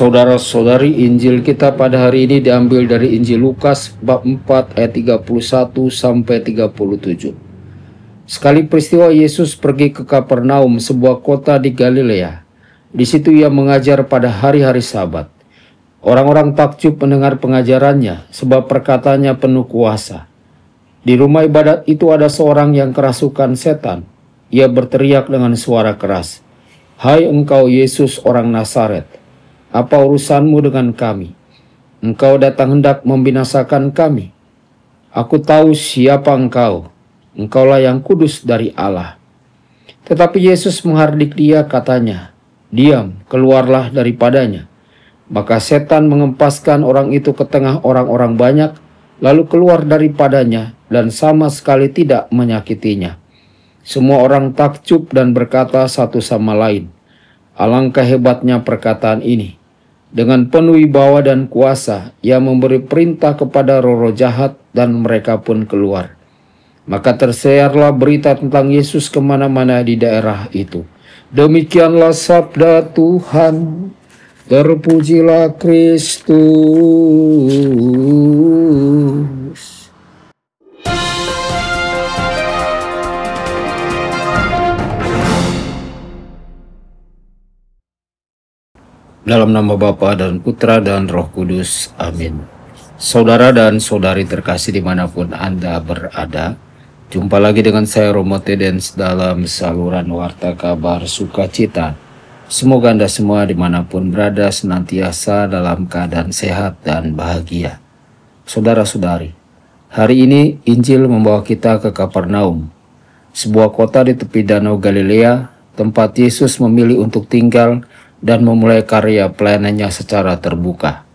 Saudara-saudari, Injil kita pada hari ini diambil dari Injil Lukas bab 4 ayat 31 sampai 37. Sekali peristiwa Yesus pergi ke Kapernaum, sebuah kota di Galilea. Di situ ia mengajar pada hari-hari Sabat. Orang-orang takjub mendengar pengajarannya, sebab perkataannya penuh kuasa. Di rumah ibadat itu ada seorang yang kerasukan setan. Ia berteriak dengan suara keras, "Hai engkau Yesus orang Nazaret, apa urusanmu dengan kami? Engkau datang hendak membinasakan kami. Aku tahu siapa engkau. Engkaulah yang kudus dari Allah." Tetapi Yesus menghardik dia, katanya, "Diam, keluarlah daripadanya." Maka setan mengempaskan orang itu ke tengah orang-orang banyak, lalu keluar daripadanya dan sama sekali tidak menyakitinya. Semua orang takjub dan berkata satu sama lain, "Alangkah hebatnya perkataan ini. Dengan penuh wibawa dan kuasa, ia memberi perintah kepada roh-roh jahat dan mereka pun keluar." Maka tersiarlah berita tentang Yesus kemana-mana di daerah itu. Demikianlah sabda Tuhan. Terpujilah Kristus. Dalam nama Bapa dan Putra dan Roh Kudus. Amin. Saudara dan saudari terkasih dimanapun Anda berada, jumpa lagi dengan saya Romo Tedens dalam saluran Warta Kabar Sukacita. Semoga Anda semua dimanapun berada senantiasa dalam keadaan sehat dan bahagia. Saudara-saudari, hari ini Injil membawa kita ke Kapernaum, sebuah kota di tepi Danau Galilea, tempat Yesus memilih untuk tinggal dan memulai karya pelayanannya secara terbuka.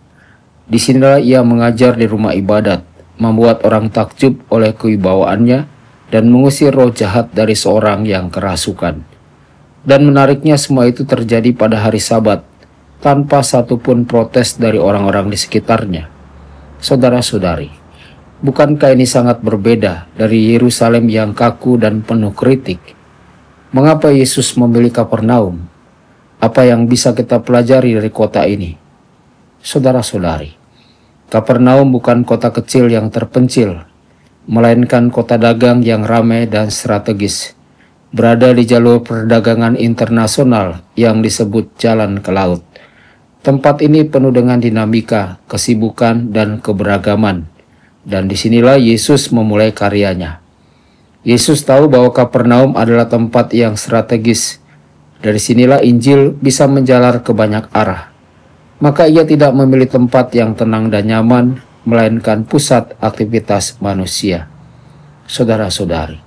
Disinilah ia mengajar di rumah ibadat, membuat orang takjub oleh kewibawaannya dan mengusir roh jahat dari seorang yang kerasukan. Dan menariknya semua itu terjadi pada hari Sabat, tanpa satupun protes dari orang-orang di sekitarnya. Saudara-saudari, bukankah ini sangat berbeda dari Yerusalem yang kaku dan penuh kritik? Mengapa Yesus memilih Kapernaum? Apa yang bisa kita pelajari dari kota ini? Saudara-saudari, Kapernaum bukan kota kecil yang terpencil, melainkan kota dagang yang ramai dan strategis, berada di jalur perdagangan internasional yang disebut jalan ke laut. Tempat ini penuh dengan dinamika, kesibukan, dan keberagaman. Dan disinilah Yesus memulai karyanya. Yesus tahu bahwa Kapernaum adalah tempat yang strategis. Dari sinilah Injil bisa menjalar ke banyak arah. Maka ia tidak memilih tempat yang tenang dan nyaman, melainkan pusat aktivitas manusia. Saudara-saudari,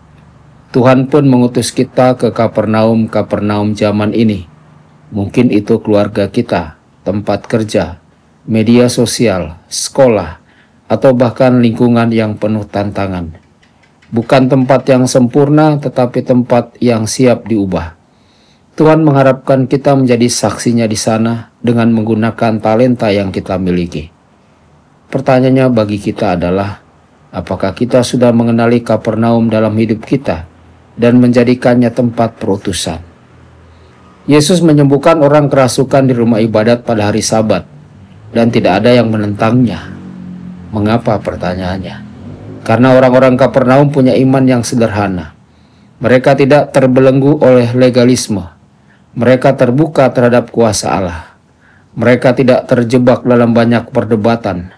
Tuhan pun mengutus kita ke Kapernaum zaman ini. Mungkin itu keluarga kita, tempat kerja, media sosial, sekolah, atau bahkan lingkungan yang penuh tantangan. Bukan tempat yang sempurna, tetapi tempat yang siap diubah. Tuhan mengharapkan kita menjadi saksinya di sana dengan menggunakan talenta yang kita miliki. Pertanyaannya bagi kita adalah, apakah kita sudah mengenali Kapernaum dalam hidup kita dan menjadikannya tempat perutusan? Yesus menyembuhkan orang kerasukan di rumah ibadat pada hari Sabat, dan tidak ada yang menentangnya. Mengapa, pertanyaannya? Karena orang-orang Kapernaum punya iman yang sederhana. Mereka tidak terbelenggu oleh legalisme. Mereka terbuka terhadap kuasa Allah. Mereka tidak terjebak dalam banyak perdebatan,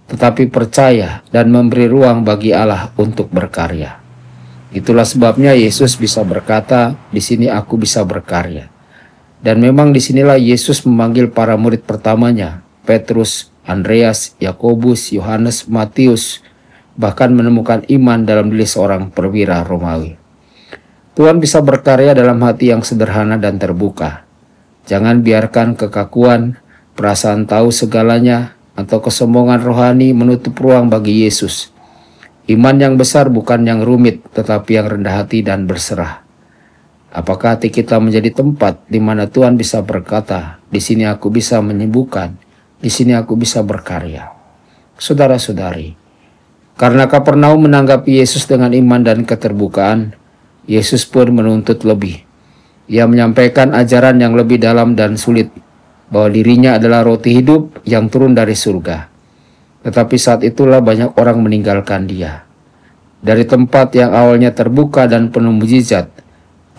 tetapi percaya dan memberi ruang bagi Allah untuk berkarya. Itulah sebabnya Yesus bisa berkata, "Di sini aku bisa berkarya." Dan memang disinilah Yesus memanggil para murid pertamanya, Petrus, Andreas, Yakobus, Yohanes, Matius, bahkan menemukan iman dalam diri seorang perwira Romawi. Tuhan bisa berkarya dalam hati yang sederhana dan terbuka. Jangan biarkan kekakuan, perasaan tahu segalanya, atau kesombongan rohani menutup ruang bagi Yesus. Iman yang besar bukan yang rumit, tetapi yang rendah hati dan berserah. Apakah hati kita menjadi tempat di mana Tuhan bisa berkata, "Di sini aku bisa menyembuhkan, di sini aku bisa berkarya"? Saudara-saudari, karena Kapernaum menanggapi Yesus dengan iman dan keterbukaan, Yesus pun menuntut lebih. Ia menyampaikan ajaran yang lebih dalam dan sulit. bahwa dirinya adalah roti hidup yang turun dari surga. Tetapi saat itulah banyak orang meninggalkan dia. Dari tempat yang awalnya terbuka dan penuh mujizat,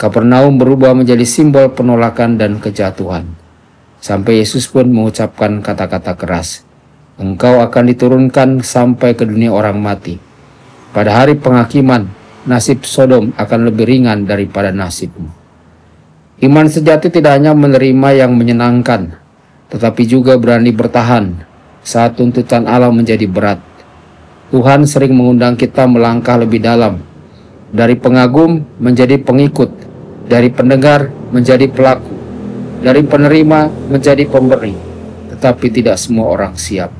Kapernaum berubah menjadi simbol penolakan dan kejatuhan. Sampai Yesus pun mengucapkan kata-kata keras, "Engkau akan diturunkan sampai ke dunia orang mati. Pada hari penghakiman, nasib Sodom akan lebih ringan daripada nasibmu." Iman sejati tidak hanya menerima yang menyenangkan, tetapi juga berani bertahan saat tuntutan Allah menjadi berat. Tuhan sering mengundang kita melangkah lebih dalam, dari pengagum menjadi pengikut, dari pendengar menjadi pelaku, dari penerima menjadi pemberi. Tetapi tidak semua orang siap.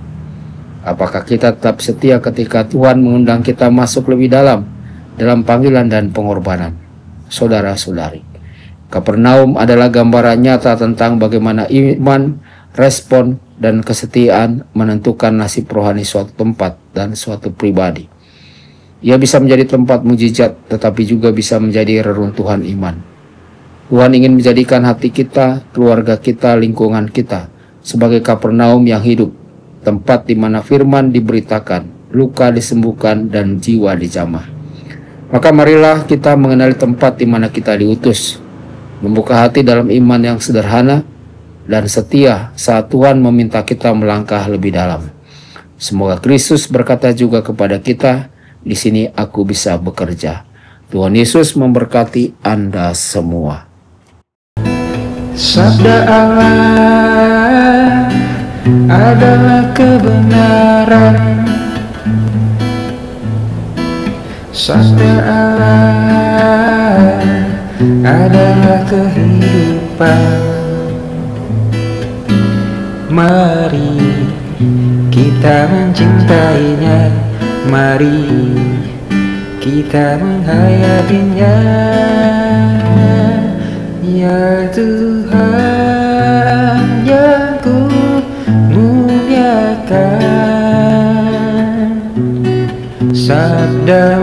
Apakah kita tetap setia ketika Tuhan mengundang kita masuk lebih dalam panggilan dan pengorbanan? Saudara-saudari, Kapernaum adalah gambaran nyata tentang bagaimana iman, respon, dan kesetiaan menentukan nasib rohani suatu tempat dan suatu pribadi. Ia bisa menjadi tempat mujizat, tetapi juga bisa menjadi reruntuhan iman. Tuhan ingin menjadikan hati kita, keluarga kita, lingkungan kita sebagai Kapernaum yang hidup, tempat di mana firman diberitakan, luka disembuhkan, dan jiwa dijamah. Maka marilah kita mengenali tempat di mana kita diutus, membuka hati dalam iman yang sederhana dan setia saat Tuhan meminta kita melangkah lebih dalam. Semoga Kristus berkata juga kepada kita, "Di sini aku bisa bekerja." Tuhan Yesus memberkati Anda semua. Sabda Allah adalah kebenaran. Sabda Allah adalah kehidupan. Mari kita mencintainya, mari kita menghayatinya. Ya Tuhan yang ku muliakan, sabda